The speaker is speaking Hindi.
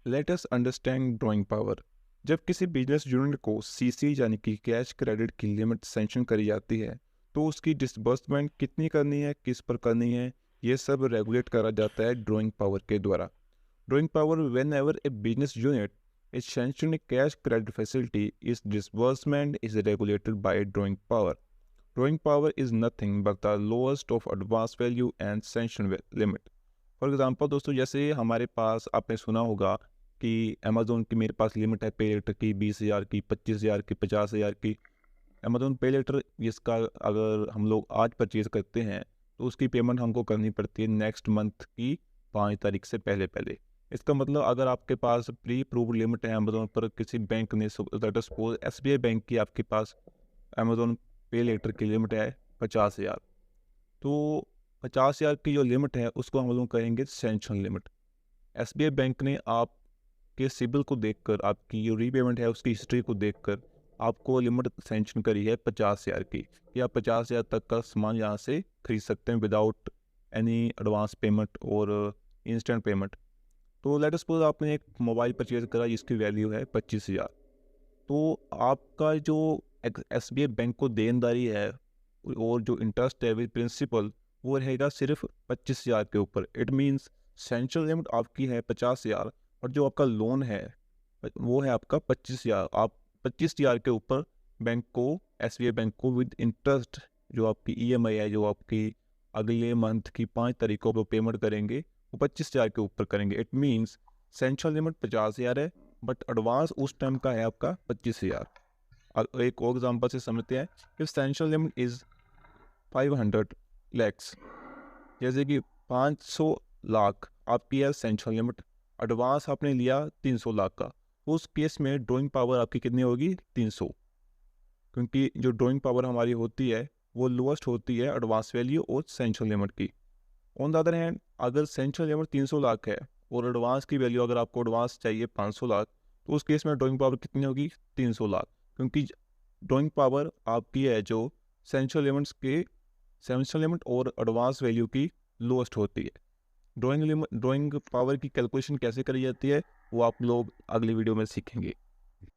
Let us understand drawing power. जब किसी बिजनेस यूनिट को सीसी यानी कि कैश क्रेडिट की लिमिट सेंक्शन करी जाती है, तो उसकी डिसबर्समेंट कितनी करनी है, किस पर करनी है, ये सब रेगुलेट करा जाता है ड्राइंग पावर के द्वारा। Drawing power when ever A business unit is sanction cash credit facility is disbursement is regulated by drawing power. Drawing power is nothing but the lowest of advance value and sanction limit. For example दोस्तों, जैसे हमारे पास आपने सुना होगा कि अमेज़ोन की मेरे पास लिमिट है पे लेटर की 20,000 की, 25,000 की, 50,000 की। अमेज़ोन पे लेटर इसका अगर हम लोग आज परचेज़ करते हैं तो उसकी पेमेंट हमको करनी पड़ती है नेक्स्ट मंथ की 5 तारीख से पहले पहले। इसका मतलब अगर आपके पास प्री अप्रूव्ड लिमिट है अमेज़ोन पर, किसी बैंक ने let us suppose SBI bank की आपके पास अमेज़ोन पे लेटर की लिमिट है 50,000, तो 50,000 की जो लिमिट है उसको हम लोग कहेंगे सैंक्शन लिमिट। एसबीआई बैंक ने आपके सिबिल को देखकर, आपकी जो रीपेमेंट है उसकी हिस्ट्री को देखकर आपको लिमिट सैंक्शन करी है 50,000 की, कि आप 50,000 तक का सामान यहाँ से खरीद सकते हैं विदाउट एनी एडवांस पेमेंट और इंस्टेंट पेमेंट। तो लेट सपोज आपने एक मोबाइल परचेज करा जिसकी वैल्यू है 25,000, तो आपका जो एसबीआई बैंक को देनदारी है और जो इंटरेस्ट है विद प्रिंसिपल, वो रहेगा सिर्फ 25,000 के ऊपर। इट मीन्स सेंट्रल लिमिट आपकी है 50,000 और जो आपका लोन है वो है आपका 25,000। आप 25,000 के ऊपर बैंक को, एसबीआई बैंक को विद इंटरेस्ट, जो आपकी ईएमआई है, जो आपकी अगले मंथ की 5 तारीख को पेमेंट करेंगे, वो 25,000 के ऊपर करेंगे। इट मीन्स सेंट्रल लिमिट 50,000 है बट एडवांस उस टाइम का है आपका 25,000। एक और एग्जांपल से समझते हैं। If central limit is 500 lakhs, जैसे कि 500 लाख आपकी है सेंट्रल लिमिट, एडवांस आपने लिया 300 लाख का, उस केस में ड्राइंग पावर आपकी कितनी होगी? 300। क्योंकि जो ड्राइंग पावर हमारी होती है वो लोएस्ट होती है एडवांस वैल्यू और सेंट्रल लिमिट की। ऑन द अदर हैंड, अगर सेंट्रल लिमिट 300 लाख है और एडवांस की वैल्यू, अगर आपको एडवांस चाहिए 500 लाख, तो उस केस में ड्राइंग पावर कितनी होगी? 300 लाख। क्योंकि ड्राइंग पावर आपकी है जो सेंट्रल लिमिट्स के, सेंट्रल लिमिट और एडवांस वैल्यू की लोएस्ट होती है। ड्राइंग पावर की कैलकुलेशन कैसे करी जाती है वो आप लोग अगली वीडियो में सीखेंगे।